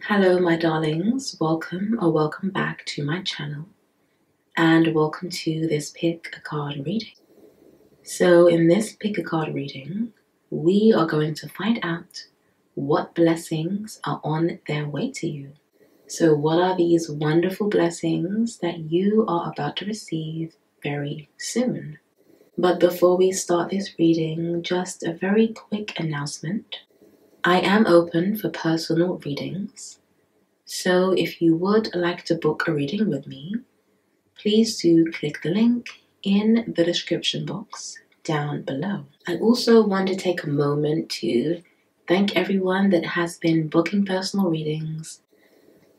Hello my darlings, welcome back to my channel and welcome to this pick a card reading. So in this pick a card reading, we are going to find out what blessings are on their way to you. So what are these wonderful blessings that you are about to receive very soon? But before we start this reading, just a very quick announcement. I am open for personal readings, so if you would like to book a reading with me, please do click the link in the description box down below. I also want to take a moment to thank everyone that has been booking personal readings,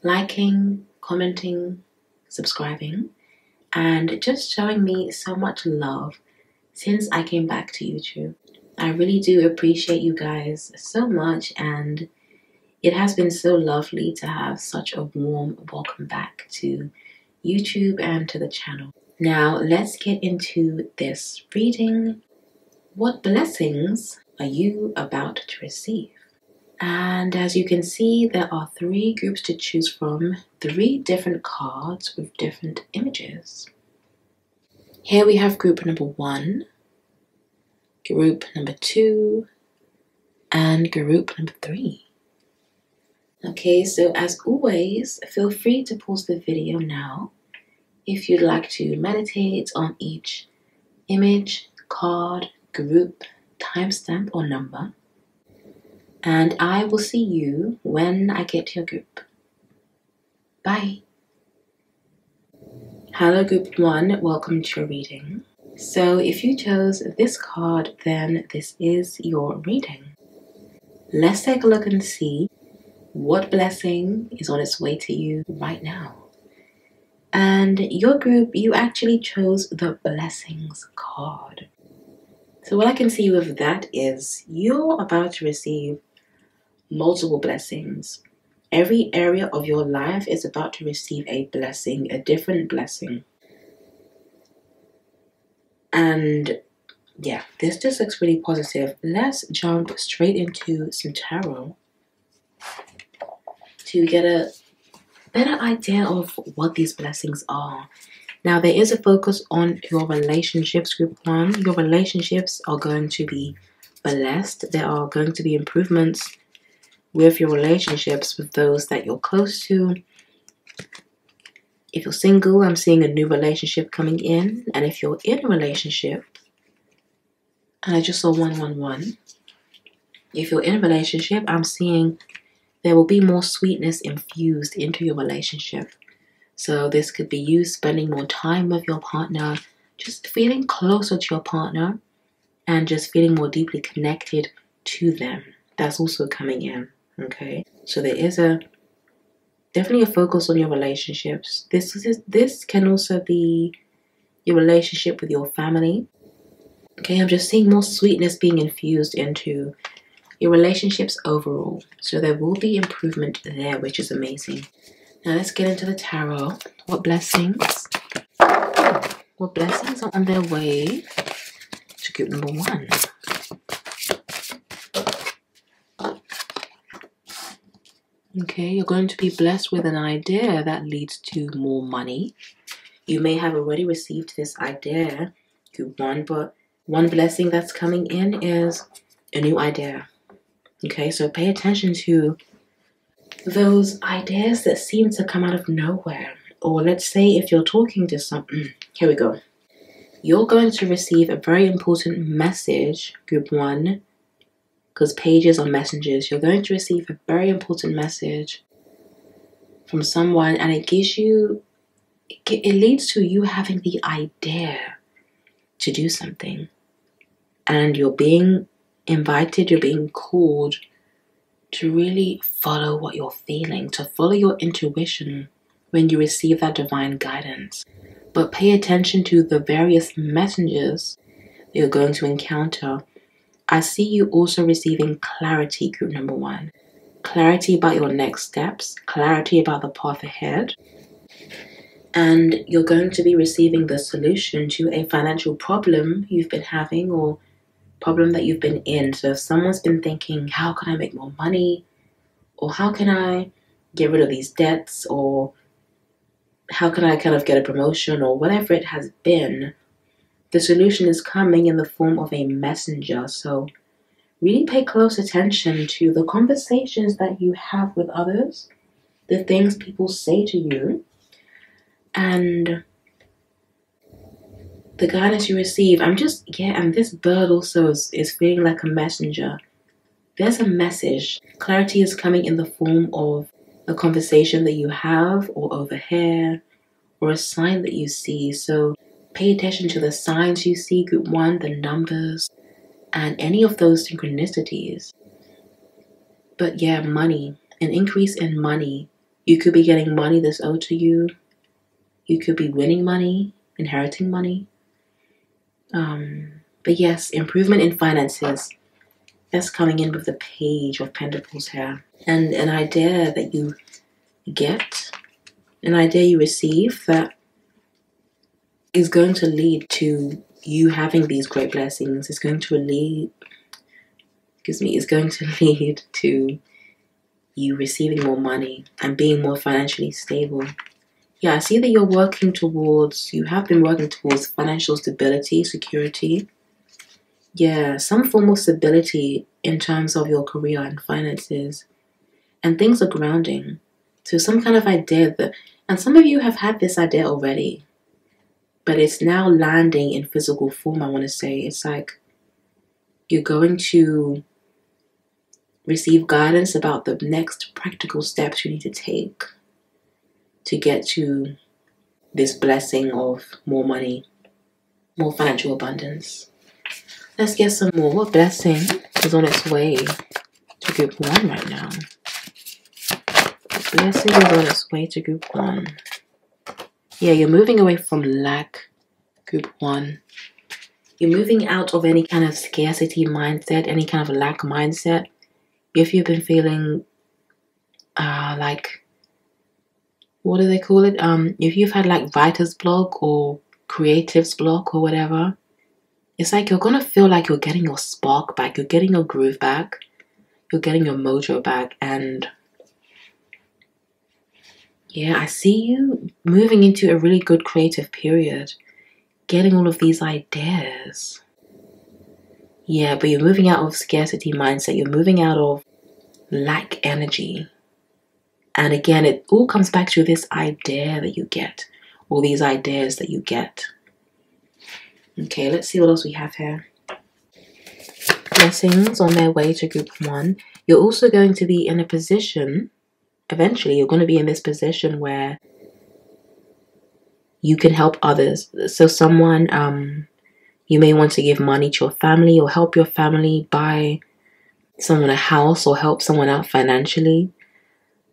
liking, commenting, subscribing, and just showing me so much love since I came back to YouTube. I really do appreciate you guys so much, and it has been so lovely to have such a warm welcome back to YouTube and to the channel. Now let's get into this reading. What blessings are you about to receive? And as you can see, there are 3 groups to choose from, 3 different cards with different images. Here we have group number 1, group number 2, and group number 3. Okay, so as always, feel free to pause the video now if you'd like to meditate on each image, card, group, timestamp, or number. And I will see you when I get to your group. Bye. Hello group 1, welcome to your reading. So if you chose this card, then this is your reading. Let's take a look and see what blessing is on its way to you right now. And your group, you actually chose the blessings card. So what I can see with that is you're about to receive multiple blessings. Every area of your life is about to receive a blessing, a different blessing. And yeah, this just looks really positive. Let's jump straight into some tarot to get a better idea of what these blessings are. Now, there is a focus on your relationships, group 1. Your relationships are going to be blessed. There are going to be improvements with your relationships with those that you're close to. If you're single, I'm seeing a new relationship coming in. And if you're in a relationship, and I just saw 111. If you're in a relationship, I'm seeing there will be more sweetness infused into your relationship. So this could be you spending more time with your partner, just feeling closer to your partner, and just feeling more deeply connected to them. That's also coming in, okay? So there is definitely a focus on your relationships. This can also be your relationship with your family. Okay, I'm just seeing more sweetness being infused into your relationships overall. So there will be improvement there, which is amazing. Now let's get into the tarot. What blessings are on their way to group number 1? Okay, you're going to be blessed with an idea that leads to more money. You may have already received this idea, group 1, but one blessing that's coming in is a new idea. Okay, so pay attention to those ideas that seem to come out of nowhere. Or let's say if you're talking to someone, here we go. You're going to receive a very important message, group 1, because pages are messengers. You're going to receive a very important message from someone, and it leads to you having the idea to do something. And you're being invited, you're being called to really follow what you're feeling, to follow your intuition when you receive that divine guidance. But pay attention to the various messengers that you're going to encounter. I see you also receiving clarity, group number 1. Clarity about your next steps, clarity about the path ahead. And you're going to be receiving the solution to a financial problem you've been having or problem that you've been in. So if someone's been thinking, how can I make more money? Or how can I get rid of these debts, or how can I kind of get a promotion, or whatever it has been, the solution is coming in the form of a messenger. So really pay close attention to the conversations that you have with others, the things people say to you, and the guidance you receive. And this bird also is feeling like a messenger. There's a message. Clarity is coming in the form of a conversation that you have, or overhear, or a sign that you see. So pay attention to the signs you see, group 1, the numbers, and any of those synchronicities. But yeah, money, an increase in money. You could be getting money that's owed to you. You could be winning money, inheriting money. But yes, improvement in finances. That's coming in with the Page of Pentacles here. And an idea that you get, an idea you receive that is going to lead to you having these great blessings. It's going to lead to you receiving more money and being more financially stable. Yeah, I see that you have been working towards financial stability, security. Yeah, some form of stability in terms of your career and finances. And things are grounding. So some kind of idea and some of you have had this idea already, but it's now landing in physical form, I want to say. It's like you're going to receive guidance about the next practical steps you need to take to get to this blessing of more money, more financial abundance. Let's get some more. What blessing is on its way to group 1 right now? What blessing is on its way to group 1? Yeah, you're moving away from lack, group 1. You're moving out of any kind of scarcity mindset, any kind of lack mindset. If you've been feeling like, what do they call it? If you've had like writer's block or creative's block or whatever, it's like you're going to feel like you're getting your spark back, you're getting your groove back, you're getting your mojo back. And yeah, I see you moving into a really good creative period, getting all of these ideas. Yeah, but you're moving out of scarcity mindset, you're moving out of lack energy. And again, it all comes back to this idea that you get, or these ideas that you get. Okay, let's see what else we have here. Blessings on their way to group 1. You're also going to be in a position, eventually you're going to be in this position where you can help others. So someone, you may want to give money to your family, or help your family buy someone a house, or help someone out financially,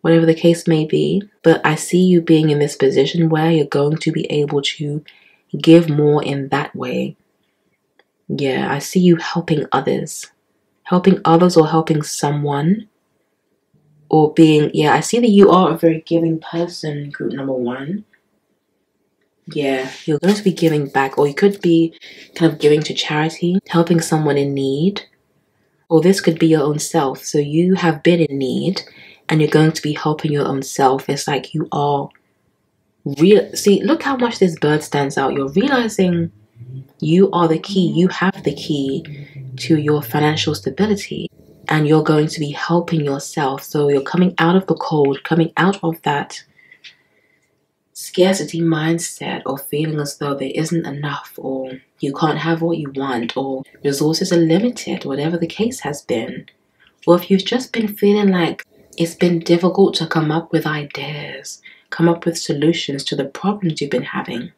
whatever the case may be. But I see you being in this position where you're going to be able to give more in that way. Yeah, I see you helping others or helping someone, or being, yeah, I see that you are a very giving person, group number 1. Yeah, you're going to be giving back, or you could be kind of giving to charity, helping someone in need, or this could be your own self. So you have been in need and you're going to be helping your own self. It's like you are see, look how much this bird stands out. You're realizing you are the key. You have the key to your financial stability, and you're going to be helping yourself. So you're coming out of the cold, coming out of that scarcity mindset, or feeling as though there isn't enough, or you can't have what you want, or resources are limited, whatever the case has been. Or if you've just been feeling like it's been difficult to come up with ideas, come up with solutions to the problems you've been having,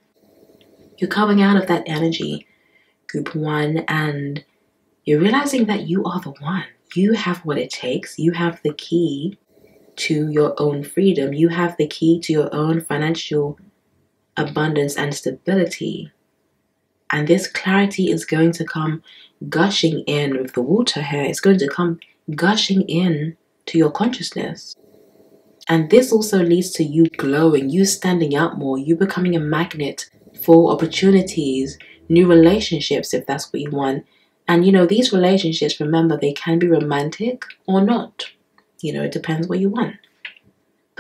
you're coming out of that energy, group 1, and you're realizing that you are the one. You have what it takes. You have the key to your own freedom. You have the key to your own financial abundance and stability. And this clarity is going to come gushing in with the water here. It's going to come gushing in to your consciousness. And this also leads to you glowing, you standing out more, you becoming a magnet for opportunities, new relationships, if that's what you want. And you know, these relationships, remember, they can be romantic or not. You know, it depends what you want.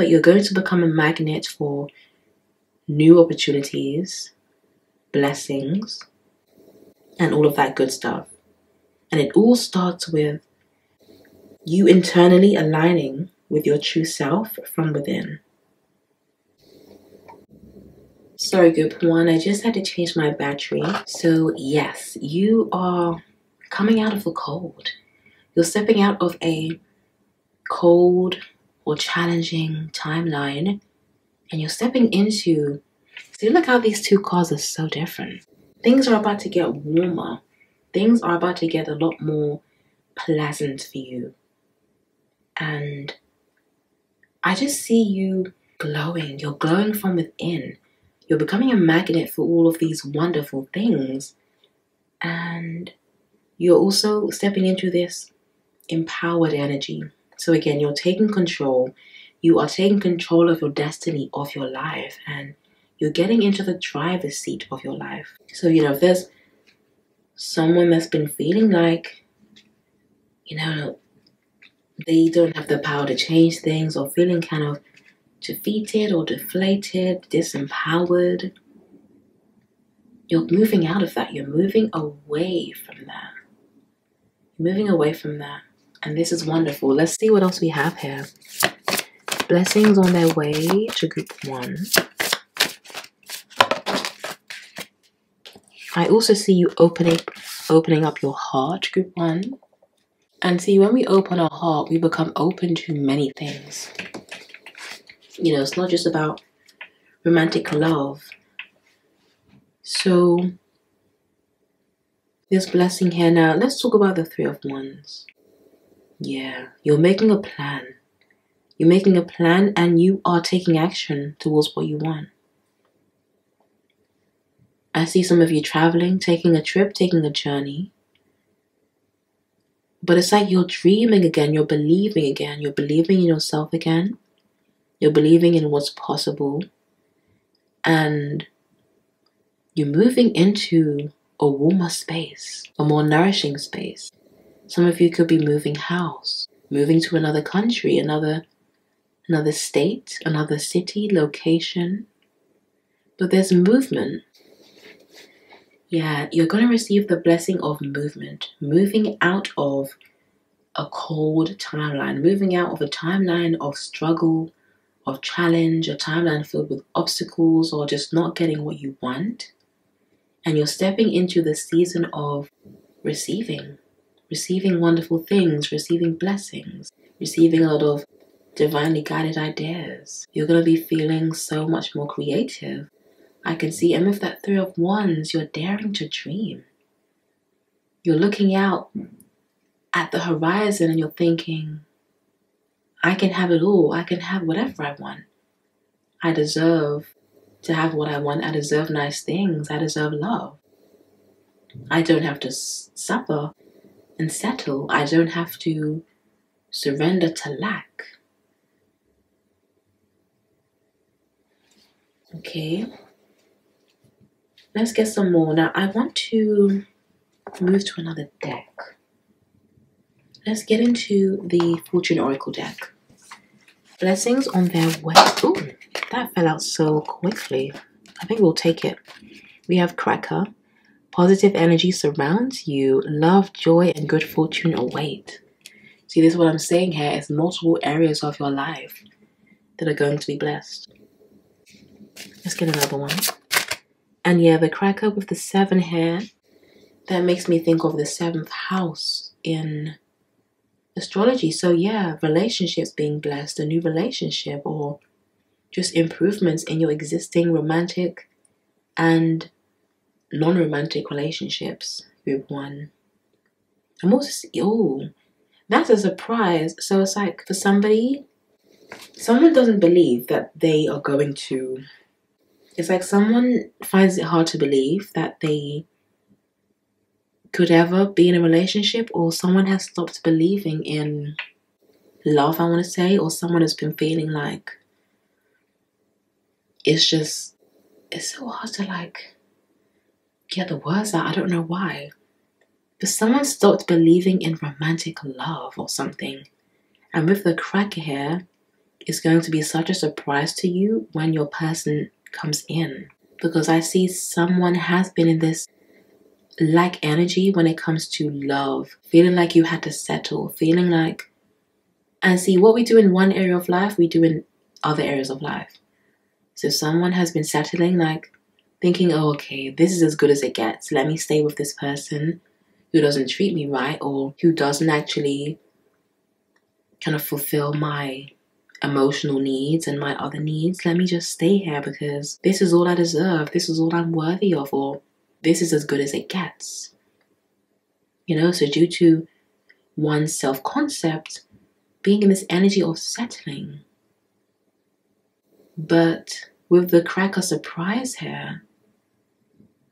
but you're going to become a magnet for new opportunities, blessings, and all of that good stuff. And it all starts with you internally aligning with your true self from within. Sorry, group one, I just had to change my battery. So yes, you are coming out of a cold. You're stepping out of a cold or challenging timeline, and you're stepping into, see, look how these two cards are so different. Things are about to get warmer. Things are about to get a lot more pleasant for you. And I just see you glowing. You're glowing from within. You're becoming a magnet for all of these wonderful things. And you're also stepping into this empowered energy. So again, you're taking control. You are taking control of your destiny, of your life. And you're getting into the driver's seat of your life. So, if there's someone that's been feeling like, they don't have the power to change things, or feeling kind of defeated or deflated, disempowered, you're moving out of that. You're moving away from that. You're moving away from that. And this is wonderful. Let's see what else we have here. Blessings on their way to group one. I also see you opening up your heart, group one. And see, when we open our heart, we become open to many things. It's not just about romantic love. So, this blessing here now, let's talk about the Three of Wands. Yeah, you're making a plan. You're making a plan and you are taking action towards what you want. I see some of you traveling, taking a trip, taking a journey. But it's like you're dreaming again, you're believing again, you're believing in yourself again. You're believing in what's possible. And you're moving into a warmer space, a more nourishing space. Some of you could be moving house, moving to another country, another state, another city, location. But there's movement. Yeah, you're going to receive the blessing of movement, moving out of a cold timeline, moving out of a timeline of struggle, of challenge, a timeline filled with obstacles or just not getting what you want. And you're stepping into the season of receiving wonderful things, receiving blessings, receiving a lot of divinely guided ideas. You're going to be feeling so much more creative. I can see, and with that Three of Wands, you're daring to dream. You're looking out at the horizon and you're thinking, I can have it all. I can have whatever I want. I deserve to have what I want. I deserve nice things. I deserve love. I don't have to suffer and settle. I don't have to surrender to lack. Okay. Let's get some more. Now, I want to move to another deck. Let's get into the Fortune Oracle deck. Blessings on their way. Ooh, that fell out so quickly. I think we'll take it. We have Cracker. Positive energy surrounds you. Love, joy, and good fortune await. See, this is what I'm saying here. It's multiple areas of your life that are going to be blessed. Let's get another one. And yeah, the Cracker with the 7 here, that makes me think of the 7th house in astrology. So yeah, relationships being blessed, a new relationship, or just improvements in your existing romantic and non-romantic relationships. Group 1. I'm also, that's a surprise. So it's like for somebody, someone doesn't believe that they are going to, it's like someone finds it hard to believe that they could ever be in a relationship, or someone has stopped believing in love, I want to say, or someone has been feeling like it's so hard to get the words out. I don't know why. But someone stopped believing in romantic love or something. And with the Cracker here, it's going to be such a surprise to you when your person comes in. Because I see someone has been in this lack energy when it comes to love, feeling like you had to settle, feeling like, and see, what we do in one area of life, we do in other areas of life. So someone has been settling, like thinking, oh, okay, this is as good as it gets. Let me stay with this person who doesn't treat me right, or who doesn't actually kind of fulfill my emotional needs and my other needs. Let me just stay here because this is all I deserve. This is all I'm worthy of, or this is as good as it gets. So due to one's self-concept, being in this energy of settling. But with the cracker surprise here,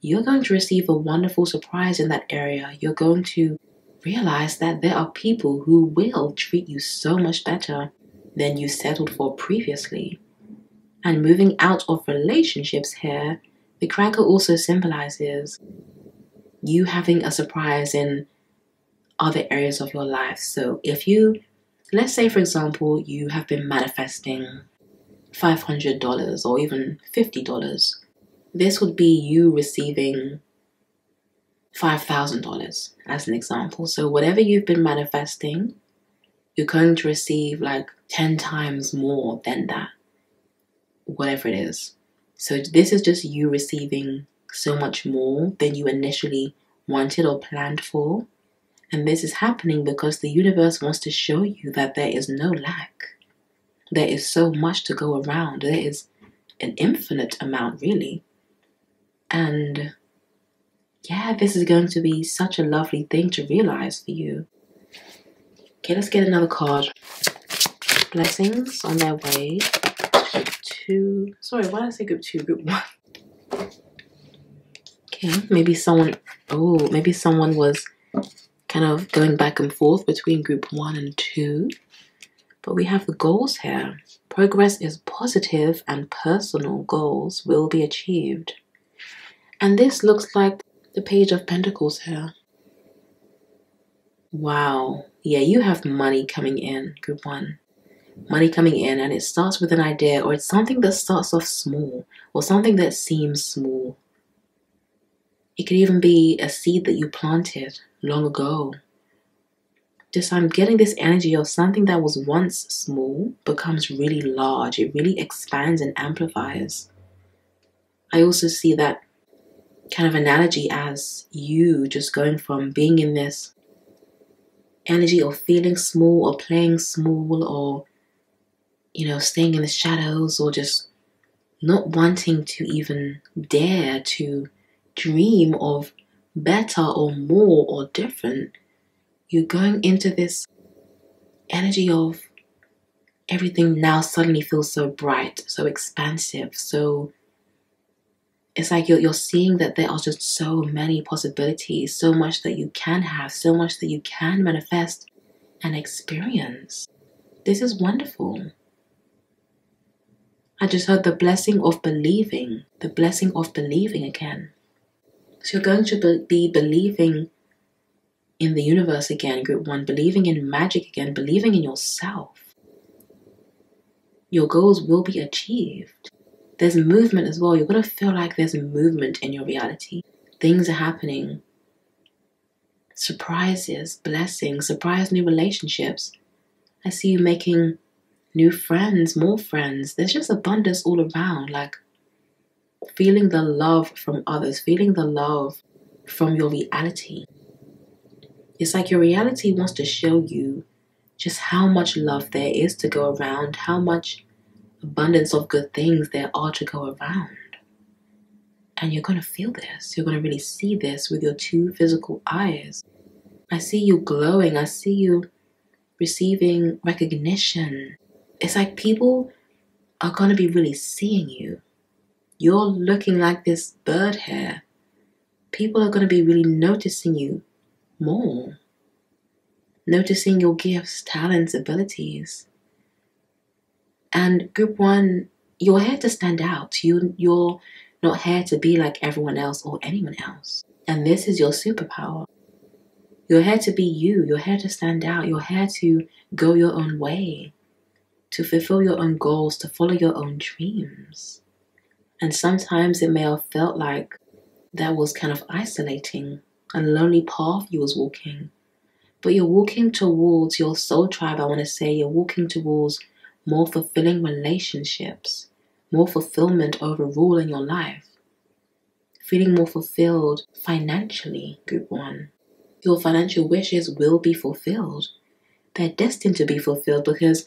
you're going to receive a wonderful surprise in that area. You're going to realize that there are people who will treat you so much better than you settled for previously. And moving out of relationships here, the cracker also symbolizes you having a surprise in other areas of your life. So if you, let's say for example, you have been manifesting $500 or even $50. This would be you receiving $5,000 as an example. So whatever you've been manifesting, you're going to receive like 10 times more than that, whatever it is. So this is just you receiving so much more than you initially wanted or planned for. And this is happening because the universe wants to show you that there is no lack. There is so much to go around. There is an infinite amount, really. And yeah, this is going to be such a lovely thing to realize for you. Okay, let's get another card. Blessings on their way. Group 2. Sorry, why did I say group 2? Group 1. Okay, maybe someone was kind of going back and forth between group 1 and 2. But we have the goals here. Progress is positive and personal goals will be achieved. And this looks like the Page of Pentacles here. Wow. Yeah, you have money coming in, group 1. Money coming in, and it starts with an idea, or it's something that starts off small, or something that seems small. It could even be a seed that you planted long ago. Just I'm getting this energy of something that was once small becomes really large. It really expands and amplifies. I also see that kind of analogy as you just going from being in this energy of feeling small or playing small or, staying in the shadows or just not wanting to even dare to dream of better or more or different. You're going into this energy of everything now suddenly feels so bright, so expansive, so it's like you're seeing that there are just so many possibilities, so much that you can have, so much that you can manifest and experience. This is wonderful. I just heard the blessing of believing again. So you're going to be believing in the universe again, group 1, believing in magic again, believing in yourself. Your goals will be achieved. There's movement as well. You're going to feel like there's movement in your reality. Things are happening. Surprises, blessings, surprise new relationships. I see you making new friends, more friends. There's just abundance all around. Like feeling the love from others, feeling the love from your reality. It's like your reality wants to show you just how much love there is to go around, how much abundance of good things there are to go around. And you're going to feel this. You're going to really see this with your 2 physical eyes. I see you glowing. I see you receiving recognition. It's like people are going to be really seeing you. You're looking like this bird here. People are going to be really noticing you more. Noticing your gifts, talents, abilities. And group 1, you're here to stand out. You're not here to be like everyone else or anyone else. And this is your superpower. You're here to be you. You're here to stand out. You're here to go your own way. to fulfill your own goals, to follow your own dreams. And sometimes it may have felt like that was kind of isolating, a lonely path you was walking. But you're walking towards your soul tribe, I want to say. You're walking towards more fulfilling relationships, more fulfillment overall in your life. Feeling more fulfilled financially, group 1. Your financial wishes will be fulfilled. They're destined to be fulfilled because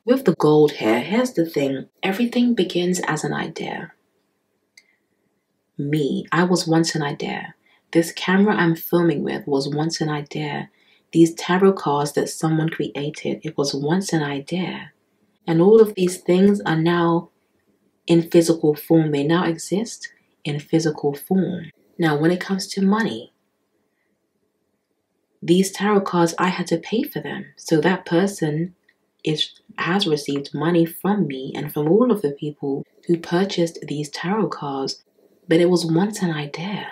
with the gold here, here's the thing. Everything begins as an idea. Me, I was once an idea. This camera I'm filming with was once an idea. These tarot cards that someone created, it was once an idea. And all of these things are now in physical form. They now exist in physical form. Now, when it comes to money, these tarot cards, I had to pay for them. So that person has received money from me and from all of the people who purchased these tarot cards. But it was once an idea.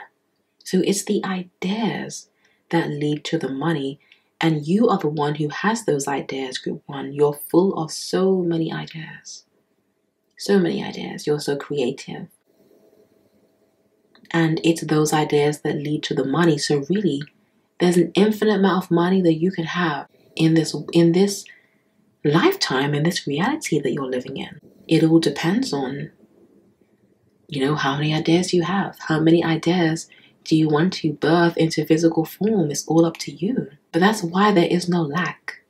So it's the ideas that lead to the money. And you are the one who has those ideas, group 1. You're full of so many ideas. So many ideas. You're so creative. And it's those ideas that lead to the money. So really, there's an infinite amount of money that you can have in this lifetime, in this reality that you're living in. It all depends on, how many ideas you have. How many ideas do you want to birth into physical form? It's all up to you. But that's why there is no lack.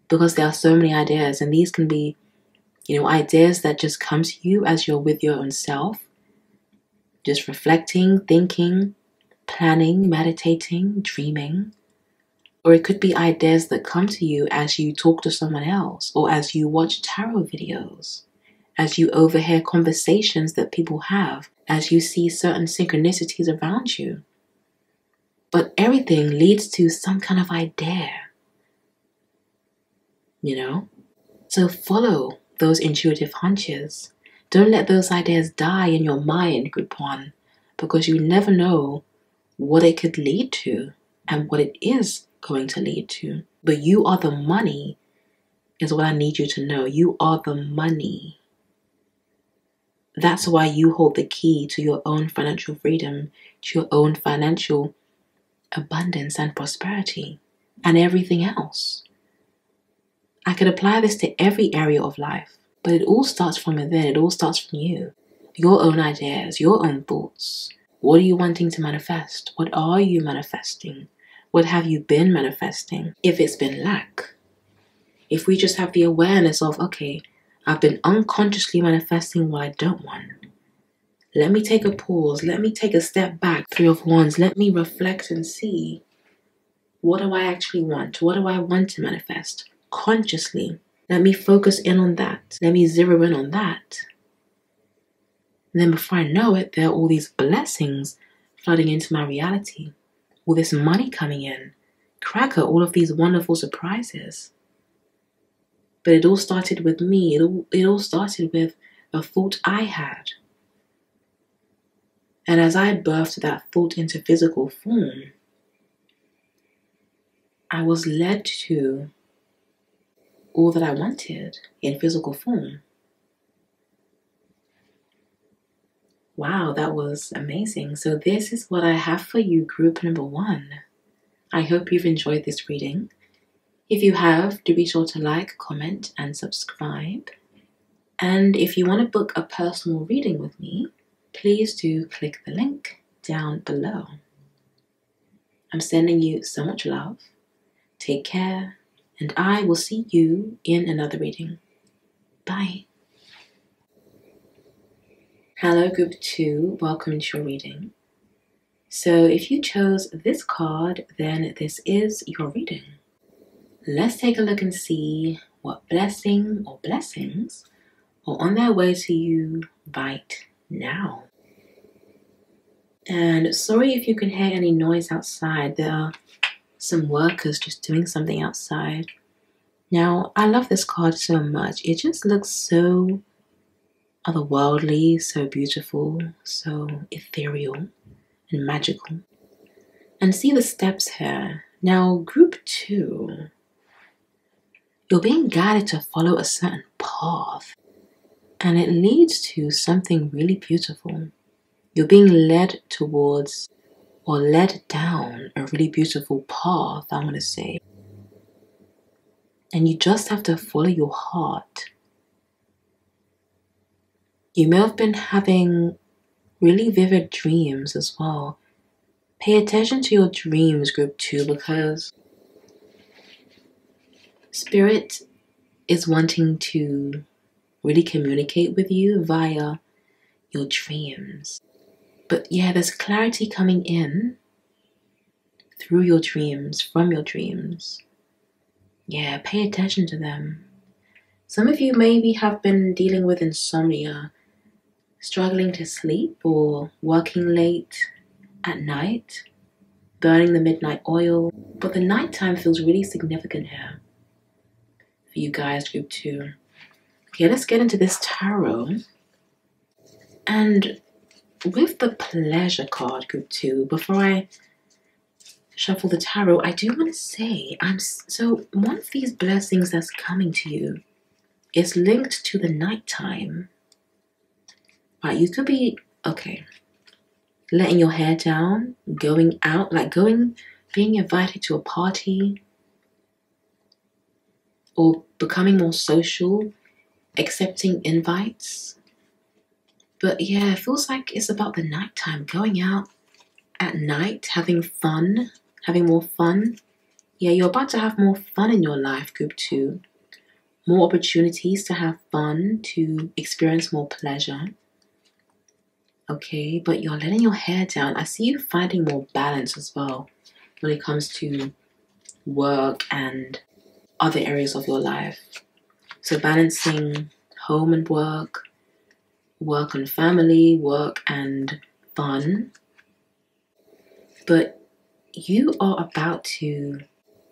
Because there are so many ideas, and these can be, ideas that just come to you as you're with your own self. Just reflecting, thinking, planning, meditating, dreaming. Or it could be ideas that come to you as you talk to someone else, or as you watch tarot videos, as you overhear conversations that people have, as you see certain synchronicities around you. But everything leads to some kind of idea, So follow those intuitive hunches. Don't let those ideas die in your mind, group 1, because you never know what it could lead to and what it is going to lead to. But you are the money, is what I need you to know. You are the money. That's why you hold the key to your own financial freedom, to your own financial abundance and prosperity, and everything else. I could apply this to every area of life, but it all starts from within. It all starts from you. Your own ideas, your own thoughts. What are you wanting to manifest? What are you manifesting? What have you been manifesting? If it's been lack, if we just have the awareness of, okay, I've been unconsciously manifesting what I don't want. Let me take a pause. Let me take a step back. 3 of Wands. Let me reflect and see, what do I actually want? What do I want to manifest? Consciously. Let me focus in on that. Let me zero in on that. And then before I know it, there are all these blessings flooding into my reality. All this money coming in. Cracker, all of these wonderful surprises. But it all started with me. It all started with a thought I had. And as I birthed that thought into physical form, I was led to all that I wanted in physical form. Wow, that was amazing. So this is what I have for you, group number 1. I hope you've enjoyed this reading. If you have, do be sure to like, comment, and subscribe. And if you want to book a personal reading with me, please do click the link down below. I'm sending you so much love. Take care, and I will see you in another reading. Bye. Hello, group 2. Welcome to your reading. So if you chose this card, then this is your reading. Let's take a look and see what blessing or blessings are on their way to you right now. And sorry if you can hear any noise outside. There are some workers just doing something outside. Now, I love this card so much. It just looks so otherworldly, so beautiful, so ethereal and magical. And see the steps here. Now, group 2. you're being guided to follow a certain path, and it leads to something really beautiful. You're being led towards or led down a really beautiful path, I'm going to say. And you just have to follow your heart. You may have been having really vivid dreams as well. Pay attention to your dreams, group 2, because Spirit is wanting to really communicate with you via your dreams. But yeah, there's clarity coming in through your dreams, from your dreams. Yeah, pay attention to them. Some of you maybe have been dealing with insomnia, struggling to sleep or working late at night, burning the midnight oil. But the nighttime feels really significant here for you guys, group 2. Okay, let's get into this tarot. And with the pleasure card, group 2, before I shuffle the tarot, I do want to say, so one of these blessings that's coming to you is linked to the nighttime. Right, you could be, okay, letting your hair down, going out, like being invited to a party, or becoming more social, accepting invites. But yeah, it feels like it's about the nighttime, going out at night, having fun, having more fun. Yeah, you're about to have more fun in your life, group 2. More opportunities to have fun, to experience more pleasure. Okay, but you're letting your hair down. I see you finding more balance as well when it comes to work and other areas of your life. So balancing home and work, work and family, work and fun. But you are about to,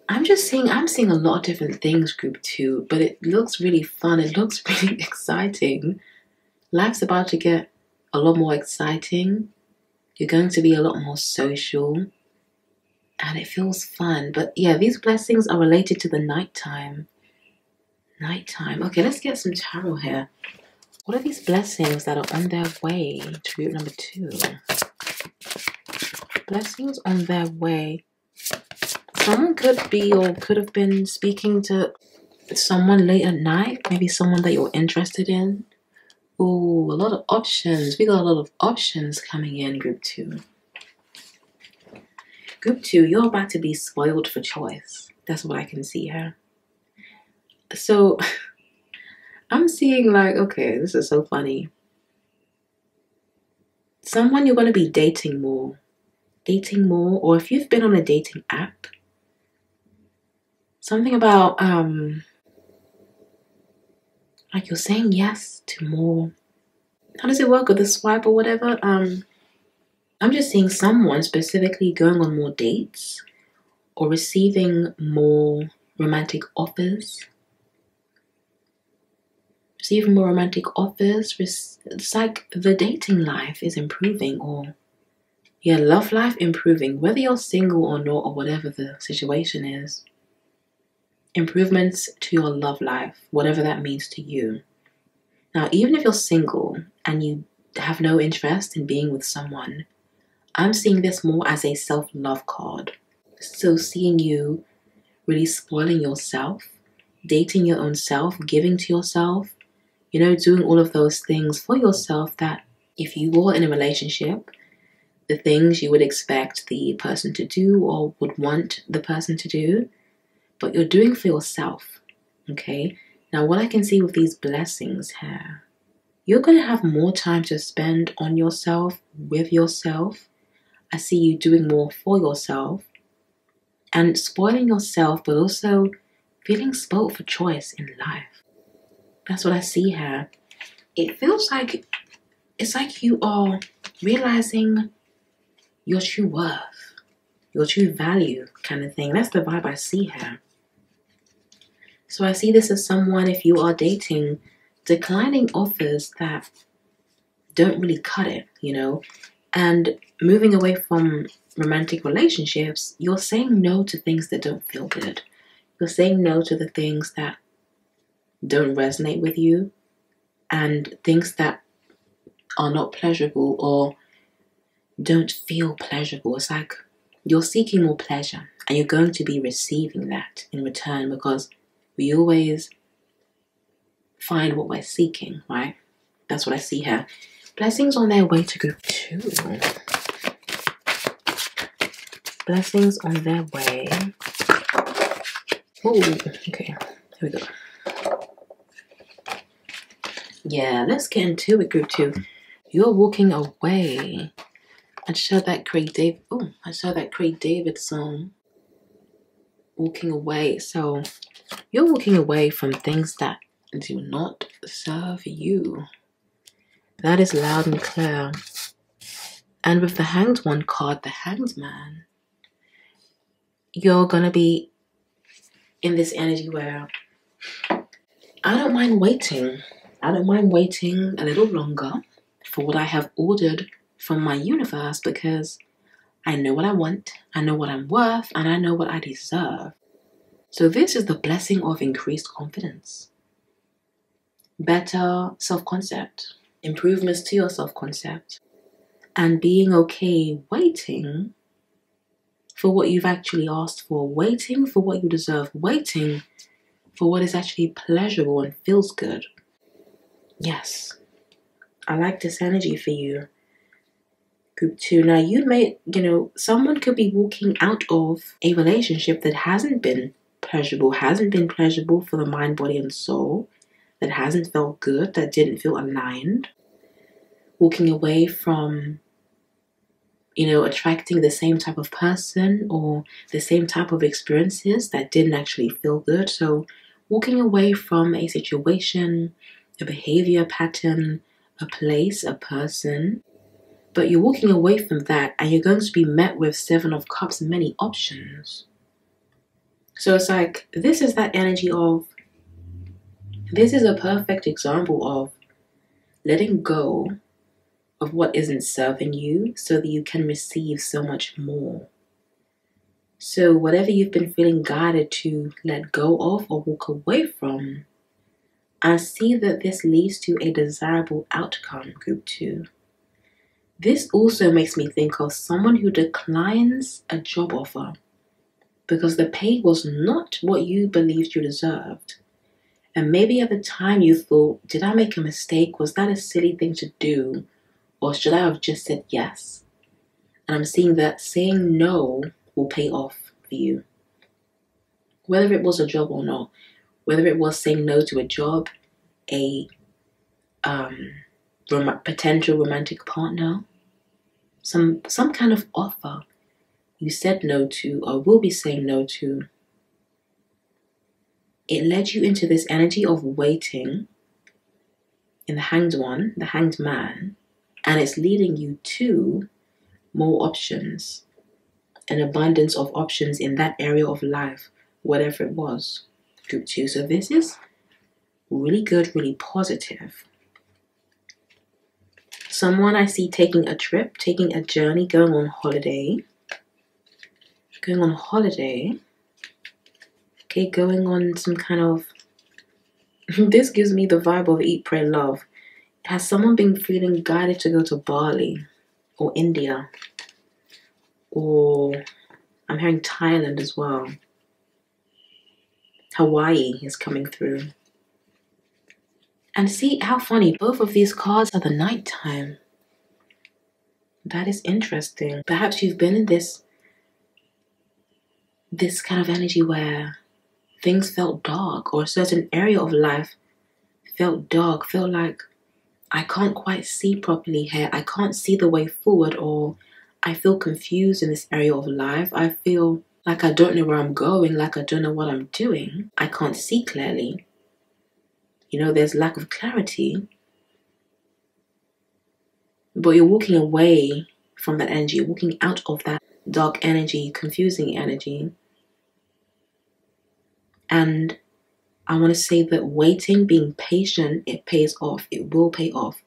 I'm seeing a lot of different things, group 2, but it looks really fun. It looks really exciting. Life's about to get a lot more exciting. You're going to be a lot more social. And it feels fun. But yeah, these blessings are related to the nighttime. Nighttime. Okay, let's get some tarot here. What are these blessings that are on their way to group number 2? Blessings on their way. Someone could be or could have been speaking to someone late at night. Maybe someone that you're interested in. Ooh, a lot of options. We got a lot of options coming in, group 2. Group 2, you're about to be spoiled for choice. That's what I can see here. So, I'm seeing like, okay, this is so funny. Someone you're going to be dating more, or if you've been on a dating app, something about, like you're saying yes to more. How does it work with the swipe or whatever? I'm just seeing someone specifically going on more dates or receiving more romantic offers. Receiving more romantic offers. It's like the dating life is improving, or yeah, love life improving, whether you're single or not, or whatever the situation is. Improvements to your love life, whatever that means to you. Now, even if you're single and you have no interest in being with someone, I'm seeing this more as a self-love card. So seeing you really spoiling yourself, dating your own self, giving to yourself, you know, doing all of those things for yourself that if you were in a relationship, the things you would expect the person to do or would want the person to do, but you're doing for yourself, okay? Now, what I can see with these blessings here, you're going to have more time to spend on yourself, with yourself. I see you doing more for yourself and spoiling yourself, but also feeling spoiled for choice in life. That's what I see here. It feels like, it's like you are realizing your true worth, your true value kind of thing. That's the vibe I see here. So I see this as someone, if you are dating, declining offers that don't really cut it, you know, and moving away from romantic relationships. You're saying no to things that don't feel good. You're saying no to the things that don't resonate with you, and things that are not pleasurable or don't feel pleasurable. It's like you're seeking more pleasure and you're going to be receiving that in return, because we always find what we're seeking, right? That's what I see here. Blessings on their way to group 2. Blessings on their way. Oh, okay. Here we go. Yeah, let's get into it, group 2. You're walking away. I saw that Craig David song. Walking away. So you're walking away from things that do not serve you. That is loud and clear. And with the Hanged One card, the Hanged Man, you're gonna be in this energy where I don't mind waiting. I don't mind waiting a little longer for what I have ordered from my universe, because I know what I want, I know what I'm worth, and I know what I deserve. So this is the blessing of increased confidence, better self-concept, improvements to your self-concept, and being okay waiting for what you've actually asked for, waiting for what you deserve, waiting for what is actually pleasurable and feels good. Yes, I like this energy for you, group 2. Now you may, someone could be walking out of a relationship that hasn't been pleasurable for the mind, body, and soul, that hasn't felt good, that didn't feel aligned. Walking away from, attracting the same type of person or the same type of experiences that didn't actually feel good. So walking away from a situation, a behavior pattern, a place, a person, but you're walking away from that and you're going to be met with 7 of Cups, many options. So it's like, this is that energy of, this is a perfect example of letting go of what isn't serving you so that you can receive so much more. So whatever you've been feeling guided to let go of or walk away from, I see that this leads to a desirable outcome, group 2. This also makes me think of someone who declines a job offer because the pay was not what you believed you deserved. And maybe at the time you thought, did I make a mistake? Was that a silly thing to do? Or should I have just said yes? And I'm seeing that saying no will pay off for you. Whether it was a job or not, whether it was saying no to a job, a potential romantic partner, some kind of offer you said no to or will be saying no to, it led you into this energy of waiting in the Hanged One, the Hanged Man, and it's leading you to more options, an abundance of options in that area of life, whatever it was, group 2. So this is really good, really positive. Someone I see taking a trip, taking a journey, going on holiday. Okay, going on some kind of, this gives me the vibe of Eat, Pray, Love. Has someone been feeling guided to go to Bali or India? Or I'm hearing Thailand as well. Hawaii is coming through. And see how funny, both of these cards are the nighttime. That is interesting. Perhaps you've been in this kind of energy where things felt dark, or a certain area of life felt dark, felt like I can't quite see properly here, I can't see the way forward, or I feel confused in this area of life. I feel like I don't know where I'm going, like I don't know what I'm doing. I can't see clearly. There's lack of clarity. But you're walking away from that energy, you're walking out of that dark energy, confusing energy. And I want to say that waiting, being patient, it pays off. It will pay off.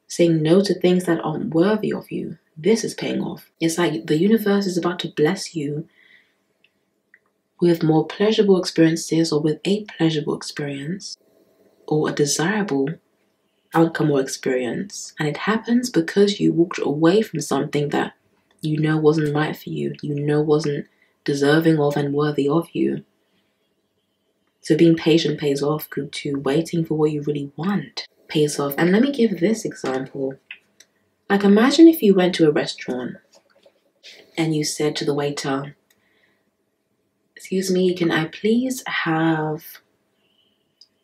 Saying no to things that aren't worthy of you, this is paying off. It's like the universe is about to bless you with more pleasurable experiences, or with a pleasurable experience. or a desirable outcome or experience. And it happens because you walked away from something that you know wasn't right for you, you know wasn't deserving of and worthy of you. So being patient pays off. Group 2, waiting for what you really want pays off. And let me give this example. Like, imagine if you went to a restaurant and you said to the waiter, "Excuse me, can I please have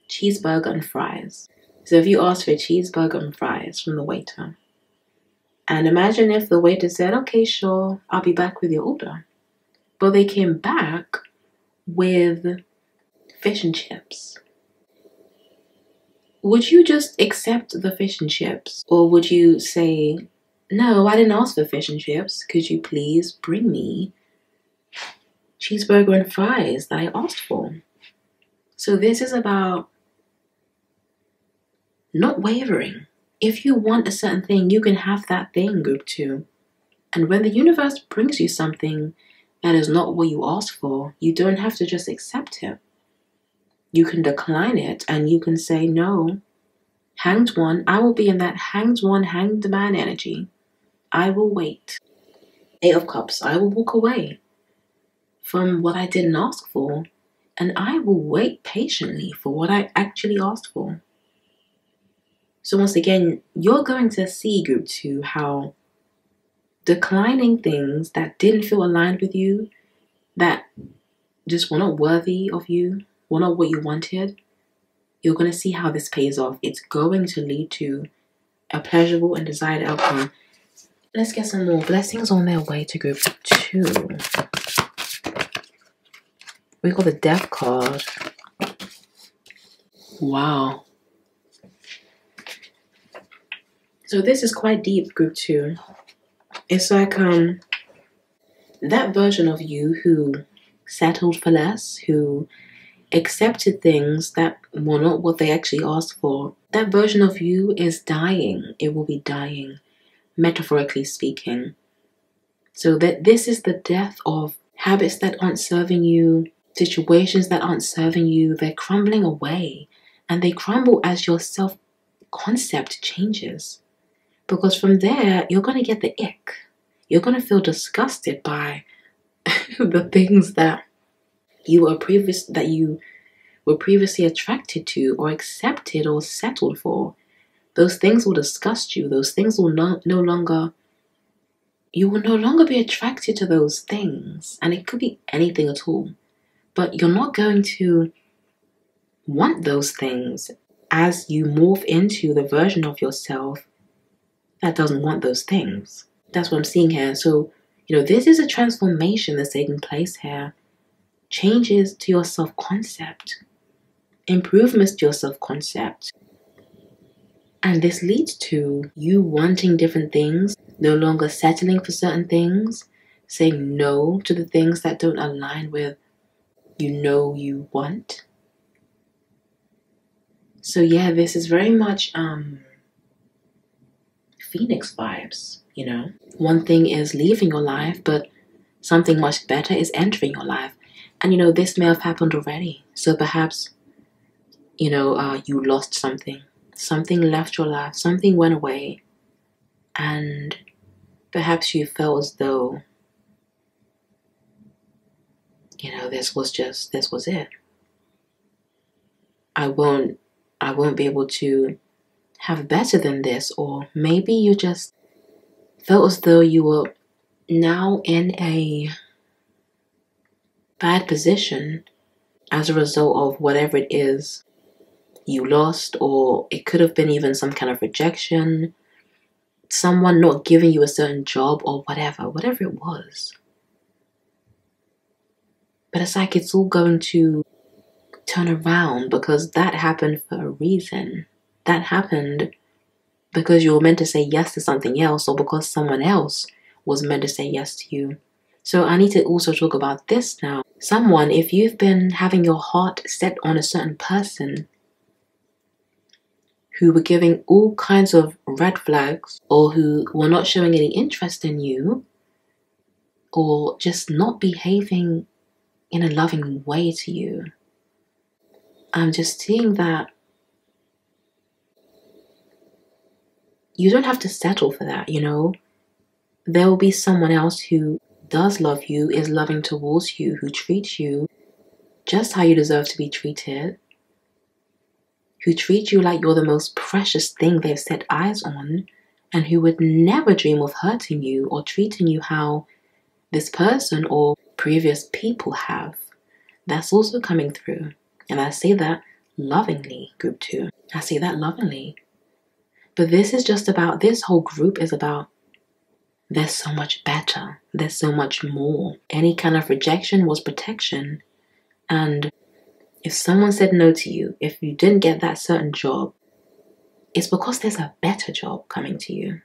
cheeseburger and fries?" So if you asked for a cheeseburger and fries from the waiter, and imagine if the waiter said, "Okay, sure, I'll be back with your order." But they came back with fish and chips. Would you just accept the fish and chips? Or would you say, "No, I didn't ask for fish and chips. Could you please bring me cheeseburger and fries that I asked for?" So this is about not wavering. If you want a certain thing, you can have that thing, group 2. And when the universe brings you something that is not what you asked for, you don't have to just accept it. You can decline it and you can say, "No, hanged one, I will be in that hanged one, hanged man energy. I will wait." 8 of Cups, I will walk away from what I didn't ask for, and I will wait patiently for what I actually asked for. So once again, you're going to see, group 2, how declining things that didn't feel aligned with you, that just were not worthy of you, were not what you wanted, you're going to see how this pays off. It's going to lead to a pleasurable and desired outcome. Let's get some more blessings on their way to group 2. We got the Death card. Wow. So this is quite deep, group 2. It's like that version of you who settled for less, who accepted things that were not what they actually asked for. That version of you is dying. It will be dying, metaphorically speaking. So that this is the death of habits that aren't serving you, situations that aren't serving you. They're crumbling away, and they crumble as your self-concept changes. Because from there, you're going to get the ick. You're going to feel disgusted by the things that you were previously attracted to or accepted or settled for. Those things will disgust you. Those things will you will no longer be attracted to those things. And it could be anything at all. But you're not going to want those things as you morph into the version of yourself that doesn't want those things. That's what I'm seeing here. So, this is a transformation that's taking place here. Changes to your self-concept. Improvements to your self-concept. And this leads to you wanting different things, no longer settling for certain things, saying no to the things that don't align with you want. So yeah, this is very much Phoenix vibes, One thing is leaving your life, but something much better is entering your life. And this may have happened already. So perhaps, you lost something. Something left your life. Something went away. And perhaps you felt as though, this was it. I won't be able to have better than this. Or maybe you just felt as though you were now in a bad position as a result of whatever it is you lost, or it could have been even some kind of rejection, someone not giving you a certain job, or whatever it was. But it's like it's all going to turn around because that happened for a reason. That happened because you were meant to say yes to something else, or because someone else was meant to say yes to you. So I need to also talk about this now. Someone, if you've been having your heart set on a certain person who were giving all kinds of red flags, or who were not showing any interest in you, or just not behaving in a loving way to you, I'm just seeing that you don't have to settle for that, you know. There will be someone else who does love you, is loving towards you, who treats you just how you deserve to be treated, who treat you like you're the most precious thing they've set eyes on, and who would never dream of hurting you or treating you how this person or previous people have. That's also coming through. And I say that lovingly, group 2. I say that lovingly. But this is just about, this whole group is about, there's so much better. There's so much more. Any kind of rejection was protection. And if someone said no to you, if you didn't get that certain job, it's because there's a better job coming to you.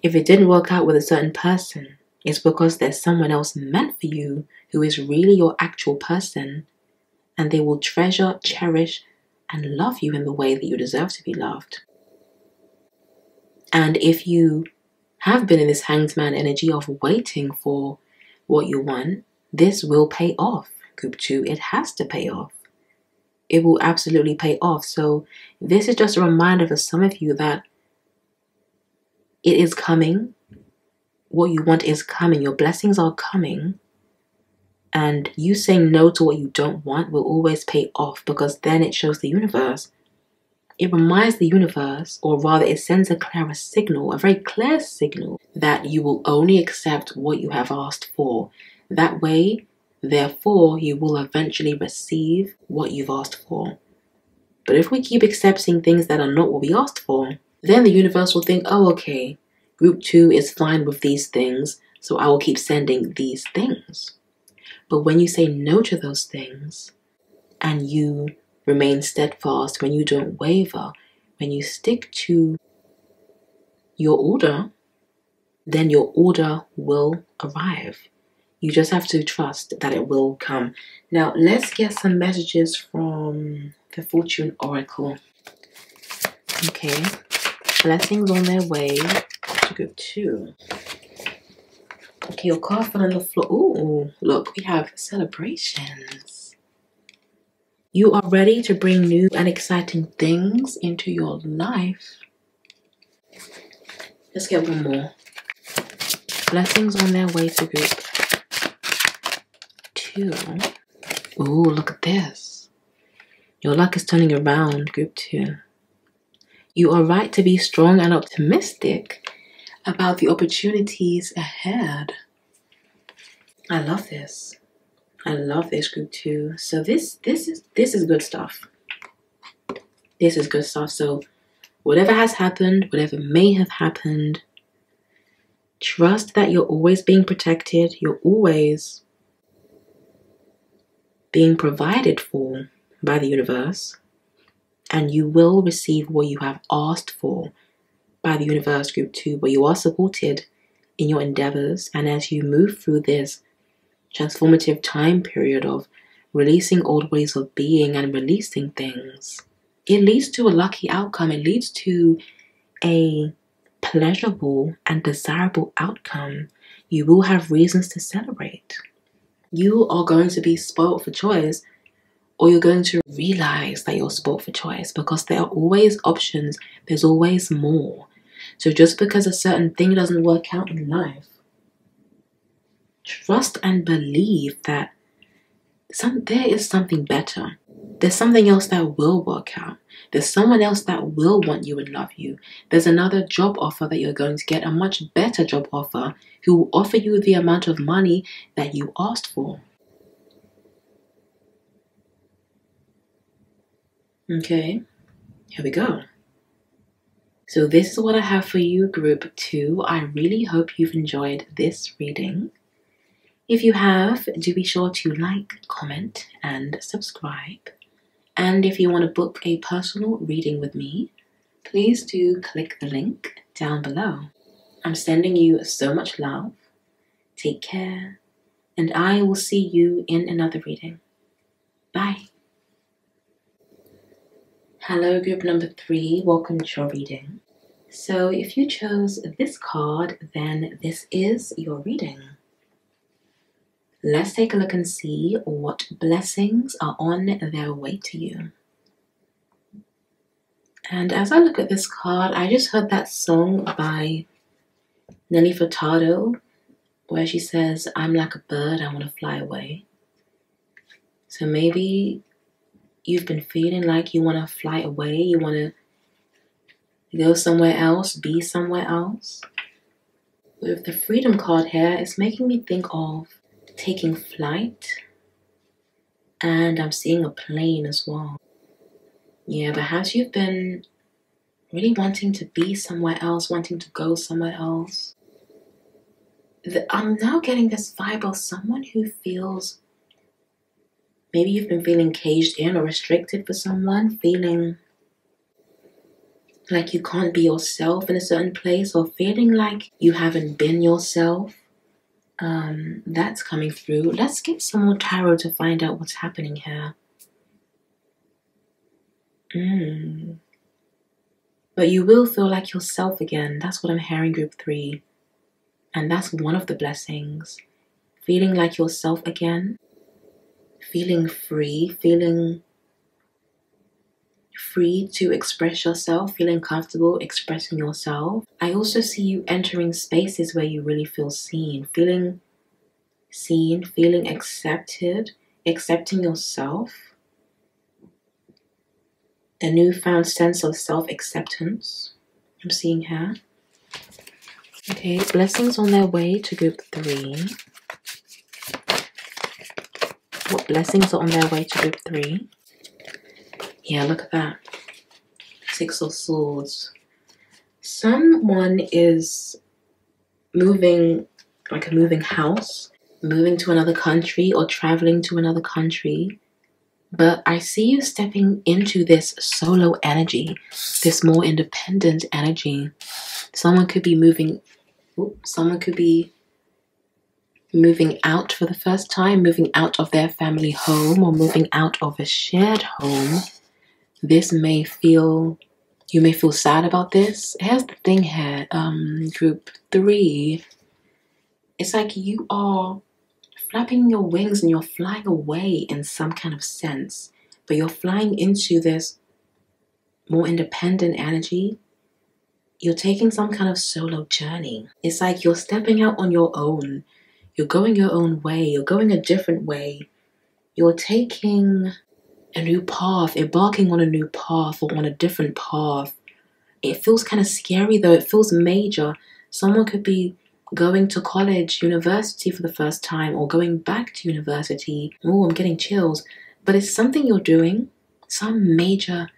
If it didn't work out with a certain person, it's because there's someone else meant for you who is really your actual person, and they will treasure, cherish, and love you in the way that you deserve to be loved. And if you have been in this hanged man energy of waiting for what you want, this will pay off. Group 2, it has to pay off. It will absolutely pay off. So this is just a reminder for some of you that it is coming. What you want is coming. Your blessings are coming. And you saying no to what you don't want will always pay off, because then it shows the universe. It reminds the universe, or rather it sends a clearer signal, a very clear signal, that you will only accept what you have asked for. That way, therefore, you will eventually receive what you've asked for. But if we keep accepting things that are not what we asked for, then the universe will think, oh, okay, group 2 is fine with these things, so I will keep sending these things. But when you say no to those things, and you remain steadfast, when you don't waver, when you stick to your order, then your order will arrive. You just have to trust that it will come. Now, let's get some messages from the Fortune Oracle. Okay. Blessings on their way to group 2. Okay, your card fell on the floor. Ooh, look, we have celebrations. You are ready to bring new and exciting things into your life. Let's get one more. Blessings on their way to group 2. Ooh, look at this. Your luck is turning around, group 2. You are right to be strong and optimistic about the opportunities ahead. I love this. I love this, group 2. So this is good stuff. This is good stuff. So whatever has happened, whatever may have happened, trust that you're always being protected. You're always being provided for by the universe. And you will receive what you have asked for by the universe, group 2. But you are supported in your endeavors. And as you move through this transformative time period of releasing old ways of being and releasing things, it leads to a lucky outcome. It leads to a pleasurable and desirable outcome. You will have reasons to celebrate. You are going to be spoiled for choice, or you're going to realize that you're spoiled for choice, because there are always options. There's always more. So just because a certain thing doesn't work out in life, trust and believe that there is something better. There's something else that will work out. There's someone else that will want you and love you. There's another job offer that you're going to get, a much better job offer, who will offer you the amount of money that you asked for. Okay, here we go. So this is what I have for you, group 2. I really hope you've enjoyed this reading. If you have, do be sure to like, comment, and subscribe. And if you want to book a personal reading with me, please do click the link down below. I'm sending you so much love. Take care, and I will see you in another reading. Bye. Hello, group number 3. Welcome to your reading. So if you chose this card, then this is your reading. Let's take a look and see what blessings are on their way to you. And as I look at this card, I just heard that song by Nelly Furtado where she says, "I'm like a bird, I want to fly away." So maybe you've been feeling like you want to fly away, you want to go somewhere else, be somewhere else. With the Freedom card here, it's making me think of taking flight, and I'm seeing a plane as well. Yeah, perhaps you've been really wanting to be somewhere else, wanting to go somewhere else. I'm now getting this vibe of someone who feels, maybe you've been feeling caged in or restricted for someone, feeling like you can't be yourself in a certain place, or feeling like you haven't been yourself. That's coming through. Let's get some more tarot to find out what's happening here. But you will feel like yourself again. That's what I'm hearing, group 3. And that's one of the blessings. Feeling like yourself again. Feeling free. Feeling free to express yourself. Feeling comfortable expressing yourself. I also see you entering spaces where you really feel seen. Feeling seen. Feeling accepted. Accepting yourself. A newfound sense of self-acceptance I'm seeing here. Okay, blessings on their way to group 3. What blessings are on their way to group 3? Yeah, look at that. 6 of Swords. Someone is moving, like a moving house, moving to another country or traveling to another country. But I see you stepping into this solo energy, this more independent energy. Someone could be moving out for the first time, moving out of their family home or moving out of a shared home. You may feel sad about this. Here's the thing here, group 3. It's like you are flapping your wings and you're flying away in some kind of sense, but you're flying into this more independent energy. You're taking some kind of solo journey. It's like you're stepping out on your own. You're going your own way. You're going a different way. You're taking a new path, embarking on a new path or on a different path. It feels kind of scary though. It feels major. Someone could be going to college, university for the first time, or going back to university. Oh, I'm getting chills. But it's something you're doing, some major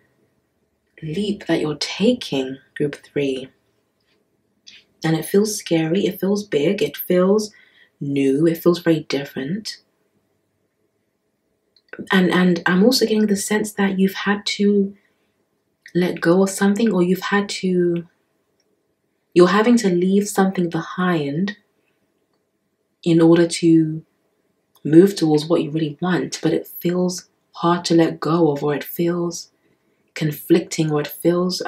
leap that you're taking, group 3. And it feels scary, it feels big, it feels new, it feels very different. And I'm also getting the sense that you've had to let go of something, or you're having to leave something behind in order to move towards what you really want, but it feels hard to let go of, or it feels conflicting, or it feels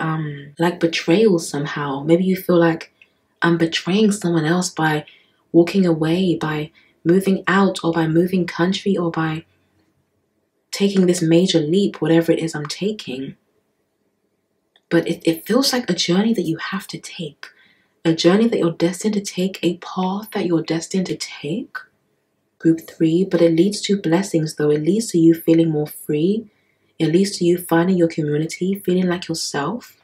like betrayal somehow. Maybe you feel like I'm betraying someone else by walking away, by moving out, or by moving country, or by taking this major leap, whatever it is I'm taking. But it feels like a journey that you have to take. A journey that you're destined to take, a path that you're destined to take, group 3, but it leads to blessings though. It leads to you feeling more free. It leads to you finding your community, feeling like yourself.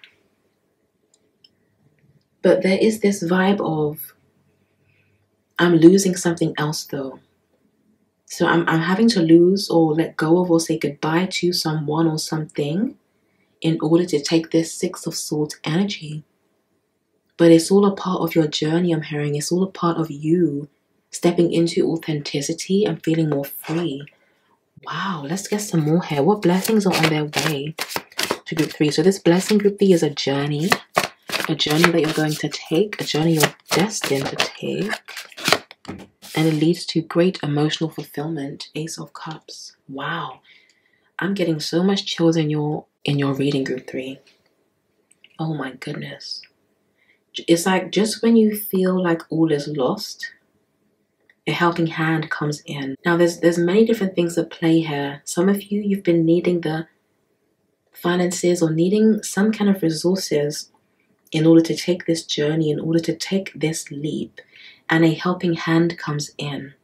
But there is this vibe of, I'm losing something else though. So I'm having to lose or let go of or say goodbye to someone or something in order to take this 6 of Swords energy. But it's all a part of your journey, I'm hearing. It's all a part of you stepping into authenticity and feeling more free. Wow, let's get some more here. What blessings are on their way to group 3? So this blessing, group 3, is a journey that you're going to take, a journey you're destined to take. And it leads to great emotional fulfillment. Ace of Cups. Wow. I'm getting so much chills in your reading, group 3. Oh my goodness. It's like just when you feel like all is lost, a helping hand comes in. Now there's many different things at play here. Some of you've been needing the finances or needing some kind of resources in order to take this journey, in order to take this leap, and a helping hand comes in.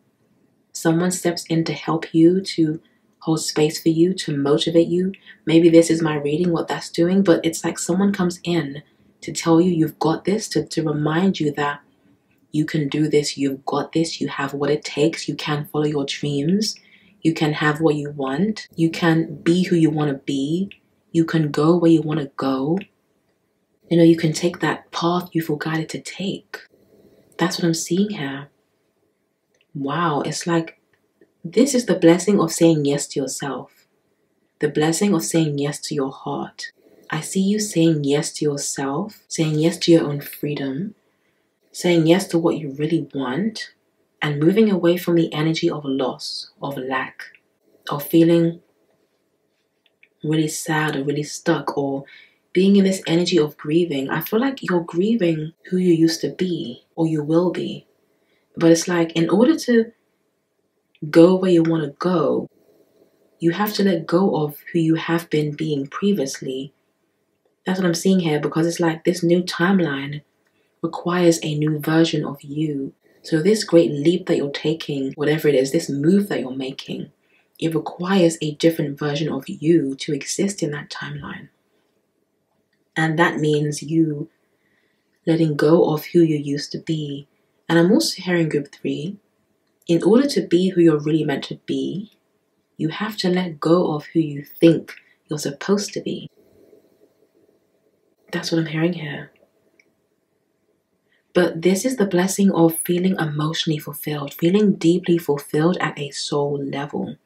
Someone steps in to help you, to hold space for you, to motivate you. Maybe this is my reading, what that's doing, but it's like someone comes in to tell you you've got this, to remind you that you can do this, you've got this, you have what it takes, you can follow your dreams, you can have what you want, you can be who you want to be, you can go where you want to go. You can take that path you feel guided to take. That's what I'm seeing here. Wow, it's like this is the blessing of saying yes to yourself. The blessing of saying yes to your heart. I see you saying yes to yourself, saying yes to your own freedom, saying yes to what you really want, and moving away from the energy of loss, of lack, of feeling really sad or really stuck, or being in this energy of grieving. I feel like you're grieving who you used to be, or you will be. But it's like, in order to go where you want to go, you have to let go of who you have been being previously. That's what I'm seeing here, because it's like this new timeline requires a new version of you. So this great leap that you're taking, whatever it is, this move that you're making, it requires a different version of you to exist in that timeline. And that means you letting go of who you used to be. And I'm also hearing group 3, in order to be who you're really meant to be, you have to let go of who you think you're supposed to be. That's what I'm hearing here. But this is the blessing of feeling emotionally fulfilled, feeling deeply fulfilled at a soul level.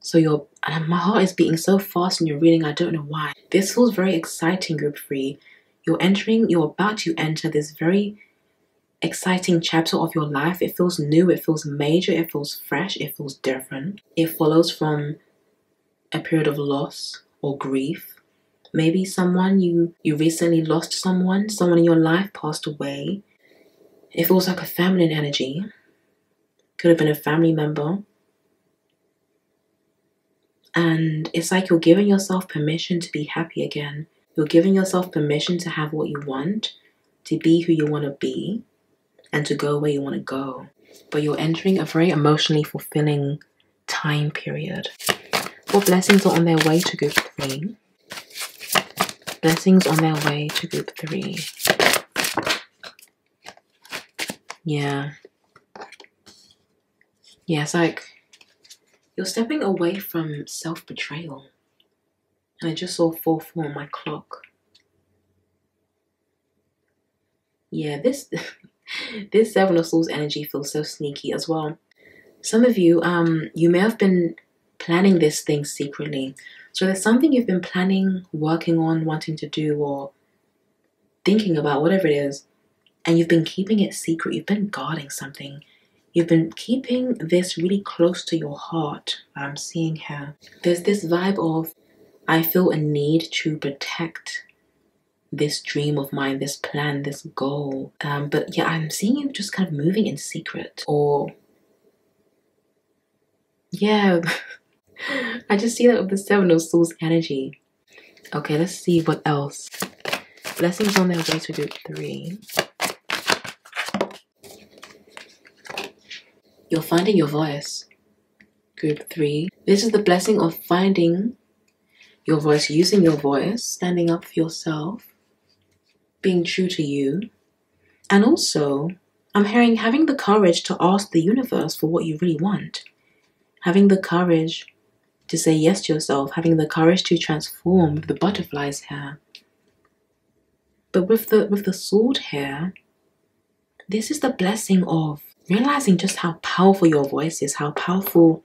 So my heart is beating so fast in your reading, I don't know why. This feels very exciting, group 3. You're about to enter this very exciting chapter of your life. It feels new, it feels major, it feels fresh, it feels different. It follows from a period of loss or grief. Maybe someone you recently lost someone in your life passed away. It feels like a feminine energy. Could have been a family member. And it's like you're giving yourself permission to be happy again. You're giving yourself permission to have what you want, to be who you want to be, and to go where you want to go. But you're entering a very emotionally fulfilling time period. What blessings are on their way to group 3? Blessings on their way to group 3. Yeah. Yeah, it's like you're stepping away from self-betrayal. And I just saw 4-4 on my clock. Yeah, this Seven of Swords energy feels so sneaky as well. Some of you, you may have been planning this thing secretly. So there's something you've been planning, working on, wanting to do, or thinking about, whatever it is, and you've been keeping it secret. You've been guarding something. You've been keeping this really close to your heart. I'm seeing here. There's this vibe of, I feel a need to protect this dream of mine, this plan, this goal. But yeah, I'm seeing you just kind of moving in secret. Or, yeah, I just see that with the Seven of Swords energy. Okay, let's see what else. Blessings on their way to group 3. You're finding your voice. Group 3. This is the blessing of finding your voice, using your voice, standing up for yourself, being true to you. And also, I'm hearing having the courage to ask the universe for what you really want. Having the courage to say yes to yourself, having the courage to transform the butterflies here. But with the sword here, this is the blessing of realizing just how powerful your voice is, how powerful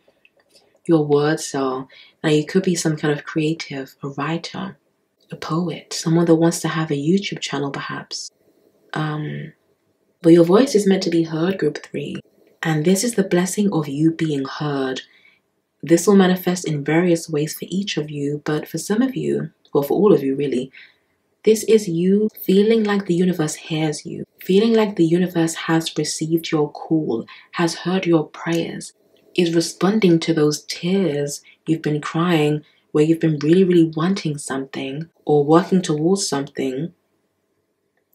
your words are. Now, you could be some kind of creative, a writer, a poet, someone that wants to have a YouTube channel perhaps. But your voice is meant to be heard, group 3. And this is the blessing of you being heard. This will manifest in various ways for each of you, but for some of you, well, for all of you really, this is you feeling like the universe hears you, feeling like the universe has received your call, has heard your prayers, is responding to those tears you've been crying, where you've been really, really wanting something or working towards something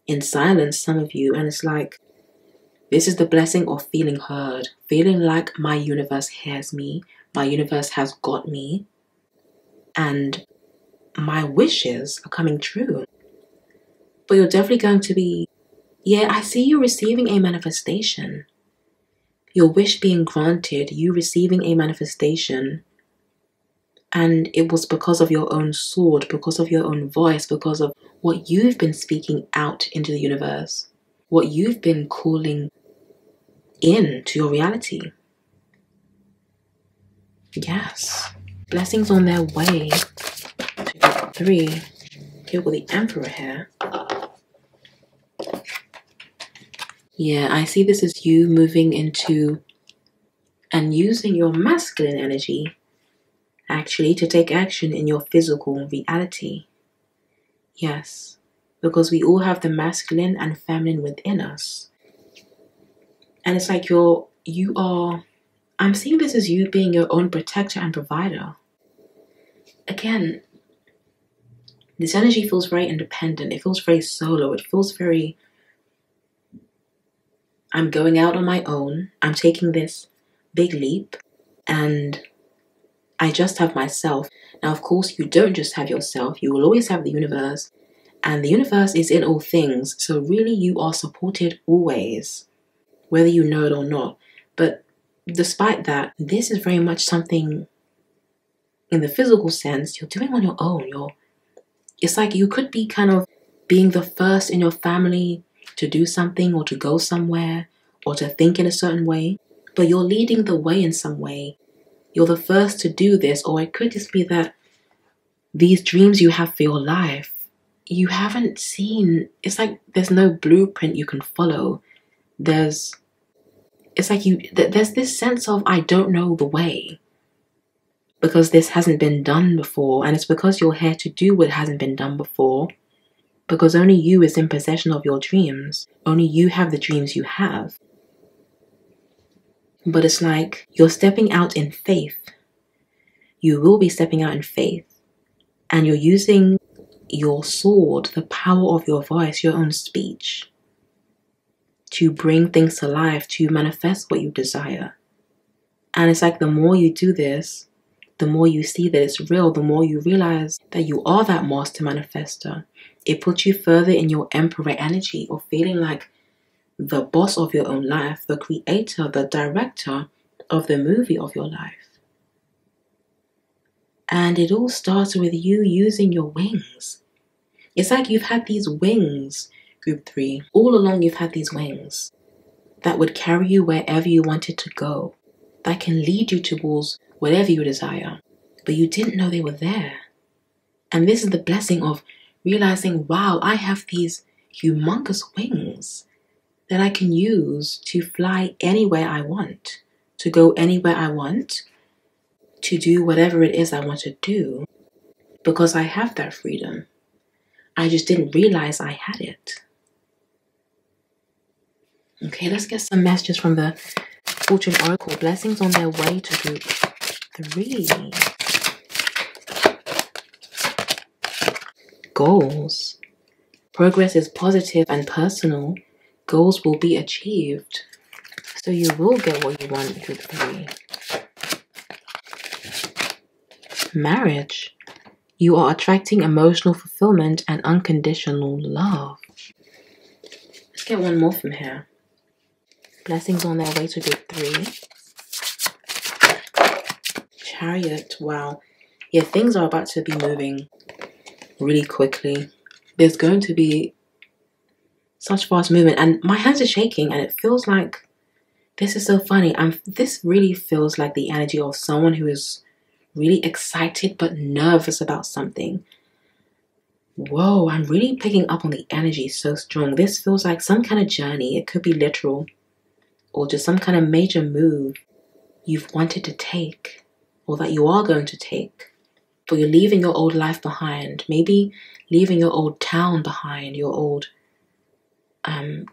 in silence, some of you, and it's like, this is the blessing of feeling heard, feeling like my universe hears me, my universe has got me, and my wishes are coming true. But you're definitely going to be, yeah, I see you receiving a manifestation. Your wish being granted, you receiving a manifestation. And it was because of your own sword, because of your own voice, because of what you've been speaking out into the universe, what you've been calling in to your reality. Yes. Blessings on their way to the 3. Okay, we've got the Emperor here. Yeah, I see this as you moving into and using your masculine energy actually to take action in your physical reality. Yes, because we all have the masculine and feminine within us. And it's like I'm seeing this as you being your own protector and provider. Again, this energy feels very independent. It feels very solo. It feels very, I'm going out on my own. I'm taking this big leap and I just have myself. Now, of course, you don't just have yourself. You will always have the universe. And the universe is in all things. So really, you are supported always, whether you know it or not. But despite that, this is very much something in the physical sense you're doing on your own. It's like you could be kind of being the first in your family to do something or to go somewhere or to think in a certain way, but you're leading the way in some way. You're the first to do this, or it could just be that these dreams you have for your life, you haven't seen. It's like there's no blueprint you can follow. There's this sense of, I don't know the way because this hasn't been done before, and it's because you're here to do what hasn't been done before, because only you is in possession of your dreams. Only you have the dreams you have. But it's like you're stepping out in faith. You will be stepping out in faith, and you're using your sword, the power of your voice, your own speech, to bring things to life, to manifest what you desire. And it's like the more you do this, the more you see that it's real, the more you realize that you are that master manifester. It puts you further in your emperor energy of feeling like the boss of your own life, the creator, the director of the movie of your life. And it all starts with you using your wings. It's like you've had these wings, group 3. All along you've had these wings that would carry you wherever you wanted to go, that can lead you towards whatever you desire, but you didn't know they were there. And this is the blessing of realizing, wow, I have these humongous wings that I can use to fly anywhere I want, to go anywhere I want, to do whatever it is I want to do, because I have that freedom. I just didn't realize I had it. Okay, let's get some messages from the Fortune Oracle. Blessings on their way to group 3. Goals. Progress is positive and personal. Goals will be achieved. So you will get what you want, group 3. Marriage. You are attracting emotional fulfillment and unconditional love. Let's get one more from here. Blessings on their way to group 3. Chariot. Wow. Yeah, things are about to be moving really quickly. There's going to be such fast movement, and my hands are shaking, and it feels like, this is so funny. This really feels like the energy of someone who is really excited but nervous about something. Whoa, I'm really picking up on the energy so strong. This feels like some kind of journey. It could be literal, or just some kind of major move you've wanted to take, or that you are going to take. But you're leaving your old life behind. Maybe leaving your old town behind, your old,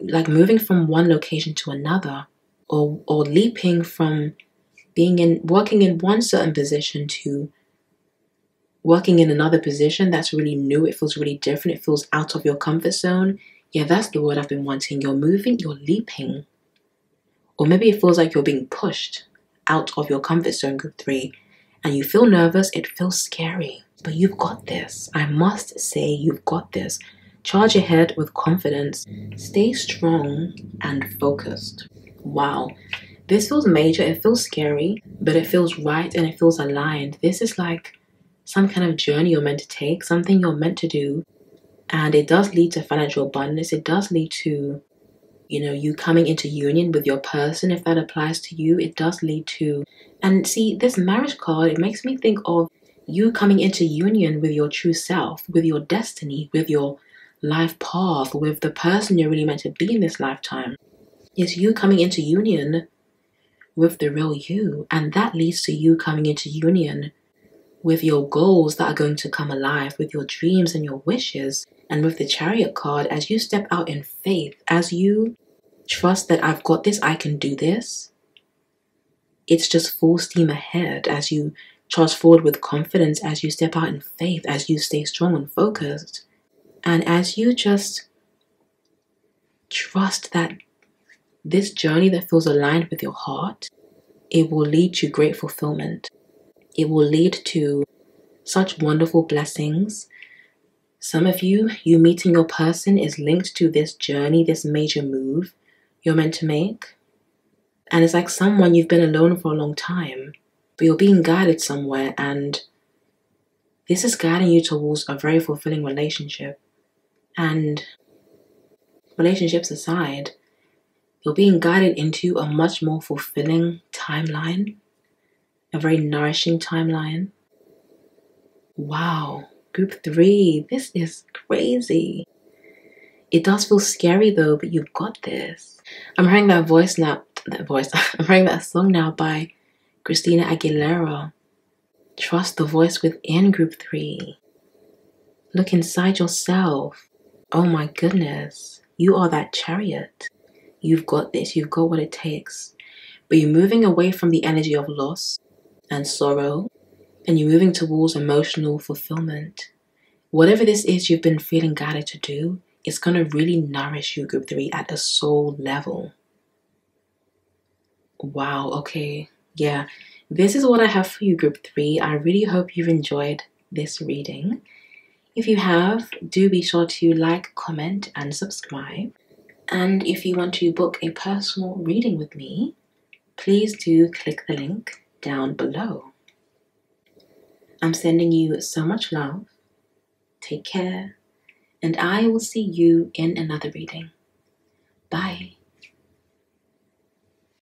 like moving from one location to another, or leaping from working in one certain position to working in another position that's really new. It feels really different. It feels out of your comfort zone. Yeah, that's the word I've been wanting. You're moving, you're leaping. Or maybe it feels like you're being pushed out of your comfort zone, group 3. And you feel nervous, it feels scary. But you've got this. I must say you've got this. Charge ahead with confidence. Stay strong and focused. Wow. This feels major. It feels scary, but it feels right and it feels aligned. This is like some kind of journey you're meant to take, something you're meant to do. And it does lead to financial abundance. It does lead to, you coming into union with your person. If that applies to you, it does lead to, and see, this marriage card, it makes me think of you coming into union with your true self, with your destiny, with your life path, with the person you're really meant to be in this lifetime. It's you coming into union with the real you. And that leads to you coming into union with your goals that are going to come alive, with your dreams and your wishes. And with the Chariot card, as you step out in faith, as you trust that I've got this, I can do this, it's just full steam ahead as you charge forward with confidence, as you step out in faith, as you stay strong and focused. And as you just trust that this journey that feels aligned with your heart, it will lead to great fulfillment. It will lead to such wonderful blessings. Some of you meeting your person is linked to this journey, this major move you're meant to make. And it's like someone you've been alone for a long time, but you're being guided somewhere, and this is guiding you towards a very fulfilling relationship. And relationships aside, you're being guided into a much more fulfilling timeline, a very nourishing timeline. Wow, group 3, this is crazy. It does feel scary though, but you've got this. I'm hearing that voice now, I'm hearing that song now by Christina Aguilera. Trust the voice within, group 3. Look inside yourself. Oh my goodness, you are that chariot. You've got this, you've got what it takes. But you're moving away from the energy of loss and sorrow, and you're moving towards emotional fulfillment. Whatever this is you've been feeling guided to do, it's going to really nourish you, group 3, at a soul level. Wow, okay. Yeah, this is what I have for you, group 3. I really hope you've enjoyed this reading. If you have, do be sure to like, comment, and subscribe. And if you want to book a personal reading with me, please do click the link down below. I'm sending you so much love. Take care, and I will see you in another reading. Bye.